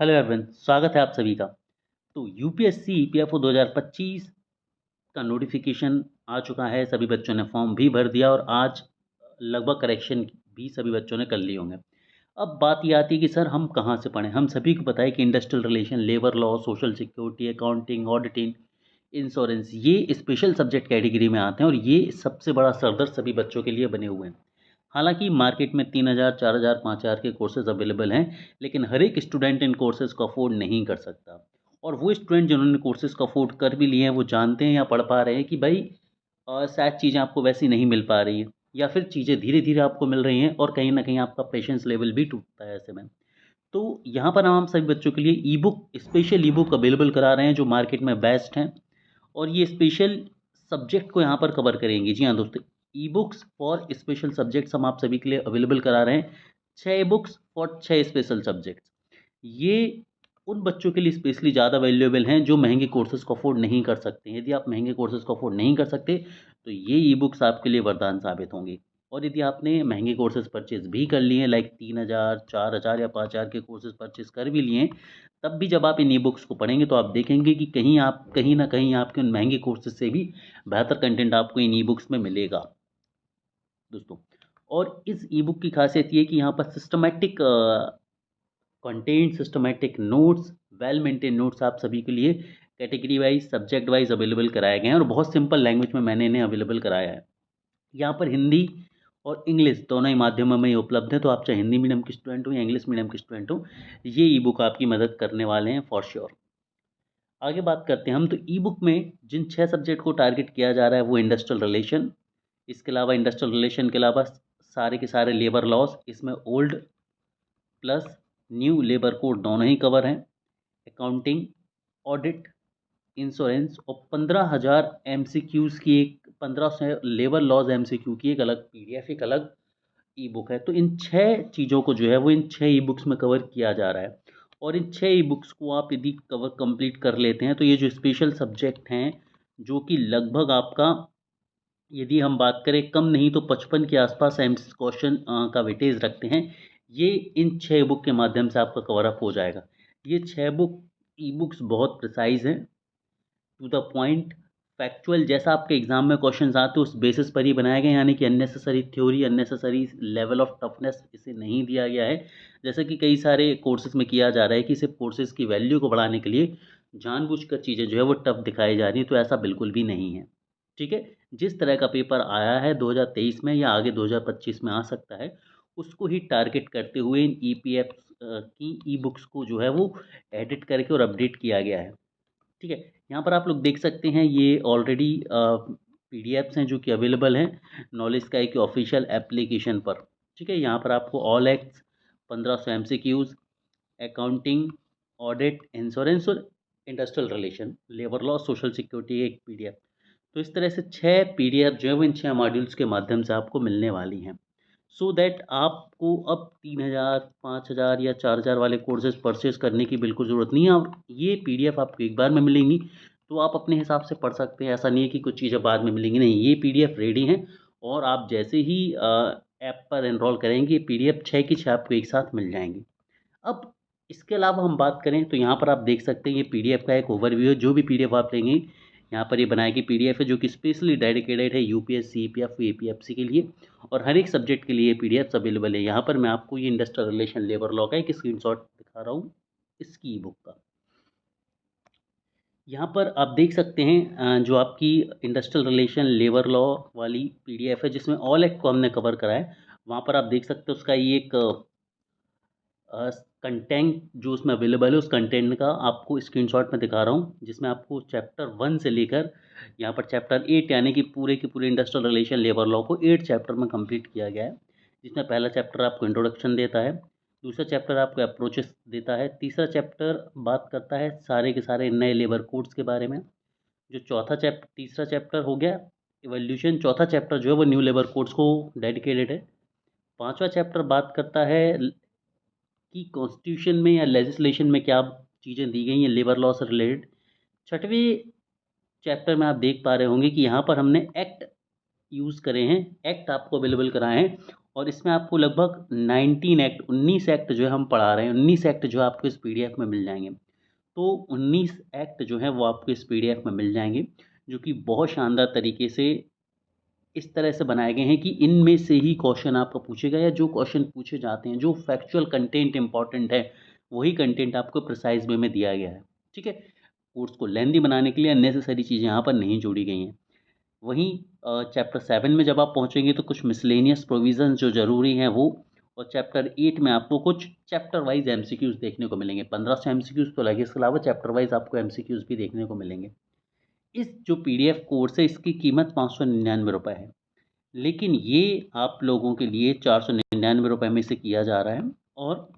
Hello everyone, स्वागत है आप सभी का। तो यूपीएससी ईपीएफओ 2025 का नोटिफिकेशन आ चुका है। सभी बच्चों ने फॉर्म भी भर दिया और आज लगभग करेक्शन भी सभी बच्चों ने कर लिए होंगे। अब बात ये आती है कि सर हम कहाँ से पढ़ें। हम सभी को पता है कि industrial relation, labour law, social security, accounting, auditing, insurance ये स्पेशल सब्जेक्ट कैटेगरी में आते हैं और ये सबसे बड़ा सरदर्द सभी बच्चों के लिए बने हुए हैं। हालांकि मार्केट में 3000, 4000, 5000 के कोर्सेज अवेलेबल हैं, लेकिन हर एक स्टूडेंट इन कोर्सेज को अफोर्ड नहीं कर सकता। और वो स्टूडेंट जिन्होंने कोर्सेज को अफोर्ड कर भी लिए हैं वो जानते हैं या पढ़ पा रहे हैं कि भाई शायद चीज़ें आपको वैसी नहीं मिल पा रही हैं, या फिर चीज़ें धीरे धीरे आपको मिल रही हैं और कहीं ना कहीं आपका पेशेंस लेवल भी टूटता है ऐसे में। तो यहाँ पर हम सभी बच्चों के लिए ई बुक, स्पेशल ई बुक अवेलेबल करा रहे हैं जो मार्केट में बेस्ट हैं। और ये स्पेशल सब्जेक्ट को यहाँ पर कवर करेंगी। जी हाँ दोस्तों, e books for special subjects हम आप सभी के लिए अवेलेबल करा रहे हैं। 6 बुक्स फॉर 6 स्पेशल सब्जेक्ट्स। ये उन बच्चों के लिए स्पेशली ज़्यादा वैल्यूएबल हैं जो महंगे कोर्सेज को अफोर्ड नहीं कर सकते। यदि आप महंगे कोर्सेज को अफोर्ड नहीं कर सकते तो ये ई बुक्स आपके लिए वरदान साबित होंगी। और यदि आपने महंगे कोर्सेज परचेज भी कर लिए हैं, लाइक 3000, 4000 या 5000 के कोर्सेज परचेज कर भी लिए हैं, तब भी जब आप इन ई बुक्स को पढ़ेंगे तो आप देखेंगे कि कहीं ना कहीं आपके उन महंगे कोर्सेज से भी बेहतर कंटेंट आपको इन ई बुक्स में मिलेगा दोस्तों। और इस ई बुक की खासियत ये है कि यहाँ पर systematic content, systematic notes, well maintain notes आप सभी के लिए category wise, subject wise available कराए गए हैं और बहुत सिंपल लैंग्वेज में मैंने इन्हें अवेलेबल कराया है। यहाँ पर हिंदी और इंग्लिश दोनों ही माध्यमों में ये उपलब्ध है, तो आप चाहे हिंदी मीडियम के स्टूडेंट हो या इंग्लिश मीडियम के स्टूडेंट हो, ये ई बुक आपकी मदद करने वाले हैं फॉर श्योर। आगे बात करते हैं हम। तो ई बुक में जिन 6 सब्जेक्ट को टारगेट किया जा रहा है वो इंडस्ट्रियल रिलेशन, इसके अलावा इंडस्ट्रियल रिलेशन के अलावा सारे के सारे लेबर लॉज, इसमें old plus new labour code दोनों ही कवर हैं, अकाउंटिंग, ऑडिट, इंश्योरेंस और 15,000 एमसीक्यूज़ की एक 1500 लेबर लॉज एमसीक्यू की एक अलग पीडीएफ, एक अलग ई बुक है। तो इन 6 चीज़ों को जो है वो इन 6 ई बुक्स में कवर किया जा रहा है। और इन 6 ई बुक्स को आप यदि कवर कंप्लीट कर लेते हैं तो ये जो स्पेशल सब्जेक्ट हैं, जो कि लगभग आपका, यदि हम बात करें कम नहीं तो 55 के आसपास एम क्वेश्चन का वेटेज रखते हैं, ये इन 6 बुक के माध्यम से आपका कवर अप हो जाएगा। ये 6 बुक ई बुक्स बहुत प्रिसाइज हैं, टू द पॉइंट, फैक्चुअल, जैसा आपके एग्जाम में क्वेश्चंस आते हैं उस बेसिस पर ही बनाया गया, यानी कि unnecessary theory, unnecessary level of toughness इसे नहीं दिया गया है। जैसे कि कई सारे कोर्सेज में किया जा रहा है कि सिर्फ कोर्सेज की वैल्यू को बढ़ाने के लिए जानबूझकर चीज़ें जो है वो टफ दिखाई जा रही हैं, तो ऐसा बिल्कुल भी नहीं है। ठीक है, जिस तरह का पेपर आया है 2023 में या आगे 2025 में आ सकता है, उसको ही टारगेट करते हुए इन ईपीएफ की ई बुक्स को जो है वो एडिट करके और अपडेट किया गया है। ठीक है, यहाँ पर आप लोग देख सकते हैं ये ऑलरेडी पीडीएफ्स हैं जो कि अवेलेबल हैं नॉलेज स्काई के ऑफिशियल एप्लीकेशन पर। ठीक है, यहाँ पर आपको all acts, 1500 MCQs, accounting, audit, insurance और industrial relation, labour law, social security एक पीडीएफ। तो इस तरह से 6 पीडीएफ जो है वो इन 6 मॉड्यूल्स के माध्यम से आपको मिलने वाली हैं। सो दैट आपको अब 3000, 5000 या 4000 वाले कोर्सेज परचेज करने की बिल्कुल ज़रूरत नहीं है। और ये पीडीएफ आपको एक बार में मिलेंगी तो आप अपने हिसाब से पढ़ सकते हैं। ऐसा नहीं है कि कुछ चीज़ें बाद में मिलेंगी, नहीं, ये पीडीएफ रेडी हैं और आप जैसे ही ऐप पर एनरोल करेंगे पीडीएफ 6 की 6 आपको एक साथ मिल जाएंगी। अब इसके अलावा हम बात करें तो यहाँ पर आप देख सकते हैं ये पीडीएफ का एक ओवरव्यू है। जो भी पीडीएफ आप लेंगे, यहाँ पर ये बनाई गई पीडीएफ है जो कि स्पेशली डेडिकेटेड है यूपीएससी, ईपीएफ, एपीएफसी के लिए, और हर एक सब्जेक्ट के लिए पीडीएफ अवेलेबल है। यहाँ पर मैं आपको ये इंडस्ट्रियल रिलेशन, लेबर लॉ का एक स्क्रीनशॉट दिखा रहा हूँ इसकी बुक का। यहाँ पर आप देख सकते हैं जो आपकी इंडस्ट्रियल रिलेशन, लेबर लॉ वाली पीडीएफ है जिसमें ऑल एक्ट को हमने कवर करा है, वहाँ पर आप देख सकते हो उसका ये एक कंटेंट जो उसमें अवेलेबल है, उस कंटेंट का आपको स्क्रीनशॉट में दिखा रहा हूँ, जिसमें आपको चैप्टर 1 से लेकर यहाँ पर चैप्टर 8 यानी कि पूरे के पूरे इंडस्ट्रियल रिलेशन, लेबर लॉ को 8 चैप्टर में कंप्लीट किया गया है। जिसमें पहला चैप्टर आपको इंट्रोडक्शन देता है, दूसरा चैप्टर आपको अप्रोचेस देता है, तीसरा चैप्टर बात करता है सारे के सारे नए लेबर कोड्स के बारे में, जो तीसरा चैप्टर हो गया इवोल्यूशन, चौथा चैप्टर जो है वो न्यू लेबर कोड्स को डेडिकेटेड है, पांचवा चैप्टर बात करता है कि कॉन्स्टिट्यूशन में या लेजिस्लेशन में क्या चीज़ें दी गई हैं लेबर लॉ से रिलेटेड। छठवें चैप्टर में आप देख पा रहे होंगे कि यहाँ पर हमने एक्ट यूज़ करे हैं, एक्ट आपको अवेलेबल कराए हैं। और इसमें आपको लगभग 19 एक्ट जो है हम पढ़ा रहे हैं, 19 एक्ट जो आपको इस पीडीएफ में मिल जाएंगे। तो 19 एक्ट जो है वो आपको इस पीडीएफ में मिल जाएंगे, जो कि बहुत शानदार तरीके से इस तरह से बनाए गए हैं कि इनमें से ही क्वेश्चन आपको पूछेगा, या जो क्वेश्चन पूछे जाते हैं, जो फैक्चुअल कंटेंट इंपॉर्टेंट है, वही कंटेंट आपको प्रिसाइज वे में दिया गया है। ठीक है, कोर्स को लेंदी बनाने के लिए अननेसेसरी चीज़ें यहाँ पर नहीं जोड़ी गई हैं। वहीं चैप्टर 7 में जब आप पहुँचेंगे तो कुछ मिसलेनियस प्रोविजन जो ज़रूरी हैं वो, और चैप्टर 8 में आपको कुछ चैप्टर वाइज एमसीक्यूज़ देखने को मिलेंगे। 1500 एमसीक्यूज़ तो लगे, इसके अलावा चैप्टर वाइज आपको एमसीक्यूज़ भी देखने को मिलेंगे। इस जो पीडीएफ कोर्स है इसकी कीमत 599 रुपये है, लेकिन ये आप लोगों के लिए 499 रुपये में से किया जा रहा है। और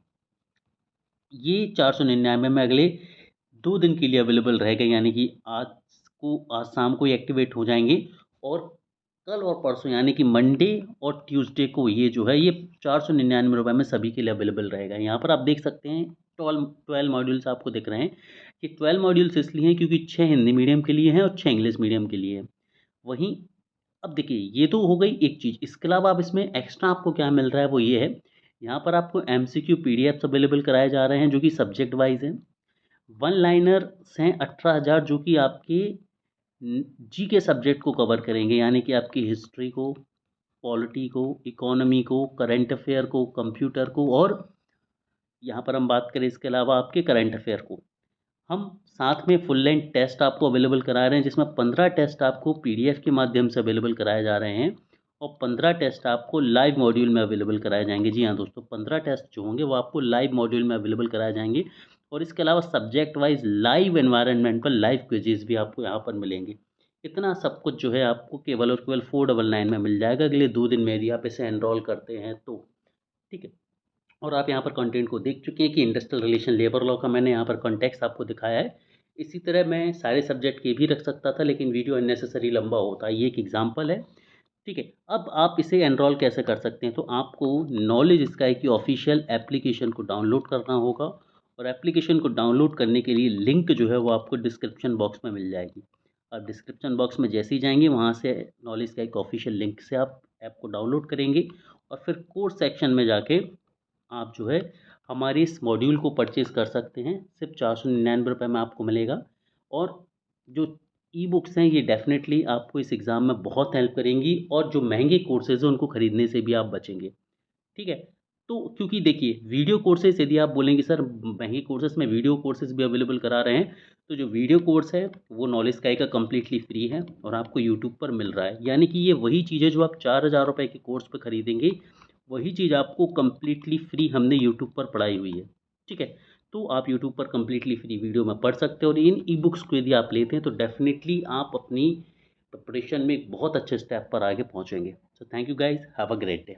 ये 499 में अगले 2 दिन के लिए अवेलेबल रहेगा, यानी कि आज शाम को ये एक्टिवेट हो जाएंगे, और कल और परसों यानी कि मंडे और ट्यूसडे को ये जो है ये 499 रुपये में सभी के लिए अवेलेबल रहेगा। यहाँ पर आप देख सकते हैं 12 मॉड्यूल्स आपको दिख रहे हैं कि 12 मॉड्यूल्स इसलिए हैं क्योंकि 6 हिंदी मीडियम के लिए हैं और 6 इंग्लिश मीडियम के लिए है। वहीं अब देखिए, ये तो हो गई एक चीज़, इसके अलावा अब इसमें एक्स्ट्रा आपको क्या मिल रहा है वो ये है, यहाँ पर आपको एमसीक्यू पीडीएफ्स अवेलेबल कराए जा रहे हैं जो कि सब्जेक्ट वाइज हैं। वन लाइनर्स हैं 18,000 जो कि आपके जी के सब्जेक्ट को कवर करेंगे, यानी कि आपकी हिस्ट्री को, पॉलिटी को, इकोनॉमी को, करंट अफेयर को, कंप्यूटर को, और यहाँ पर हम बात करें इसके अलावा आपके करंट अफेयर को। हम साथ में फुल लेंथ टेस्ट आपको अवेलेबल करा रहे हैं, जिसमें 15 टेस्ट आपको पीडीएफ के माध्यम से अवेलेबल कराए जा रहे हैं, और 15 टेस्ट आपको लाइव मॉड्यूल में अवेलेबल कराए जाएंगे। जी हाँ दोस्तों, 15 टेस्ट जो होंगे वो आपको लाइव मॉड्यूल में अवेलेबल कराए जाएंगे, और इसके अलावा सब्जेक्ट वाइज लाइव एनवायरनमेंट पर लाइव क्विजेज भी आपको यहाँ पर मिलेंगे। इतना सब कुछ जो है आपको केवल और केवल 499 में मिल जाएगा अगले 2 दिन में, यदि आप इसे एनरोल करते हैं तो। ठीक है, और आप यहाँ पर कंटेंट को देख चुके हैं कि इंडस्ट्रियल रिलेशन लेबर लॉ का मैंने यहाँ पर कॉन्टेक्स्ट आपको दिखाया है। इसी तरह मैं सारे सब्जेक्ट के भी रख सकता था, लेकिन वीडियो अननेसेसरी लंबा होता है, ये एक एग्जांपल है। ठीक है, अब आप इसे एनरोल कैसे कर सकते हैं, तो आपको नॉलेज स्काई की ऑफिशियल एप्लीकेशन को डाउनलोड करना होगा, और एप्लीकेशन को डाउनलोड करने के लिए लिंक जो है वो आपको डिस्क्रिप्शन बॉक्स में मिल जाएगी। आप डिस्क्रिप्शन बॉक्स में जैसे ही जाएंगे वहाँ से नॉलेज स्काई के ऑफिशियल लिंक से आप ऐप को डाउनलोड करेंगे, और फिर कोर्स सेक्शन में जाके आप जो है हमारे इस मॉड्यूल को परचेज़ कर सकते हैं। सिर्फ 499 रुपये में आपको मिलेगा, और जो ई बुक्स हैं ये डेफिनेटली आपको इस एग्ज़ाम में बहुत हेल्प करेंगी, और जो महंगे कोर्सेज़ हैं उनको ख़रीदने से भी आप बचेंगे। ठीक है, तो क्योंकि देखिए वीडियो कोर्सेज, यदि आप बोलेंगे सर महंगे कोर्सेज में वीडियो कोर्सेज भी अवेलेबल करा रहे हैं, तो जो वीडियो कोर्स है वो नॉलेज स्काई का कम्प्लीटली फ्री है और आपको यूट्यूब पर मिल रहा है। यानी कि ये वही चीज़ है जो आप 4,000 रुपये के कोर्स पर खरीदेंगे, वही चीज़ आपको कम्प्लीटली फ्री हमने यूट्यूब पर पढ़ाई हुई है। ठीक है, तो आप यूट्यूब पर कम्प्लीटली फ्री वीडियो में पढ़ सकते हैं, और इन ई बुक्स को यदि आप लेते हैं तो डेफिनेटली आप अपनी प्रिपरेशन में एक बहुत अच्छे स्टेप पर आगे पहुँचेंगे। So thank you guys, have a great day.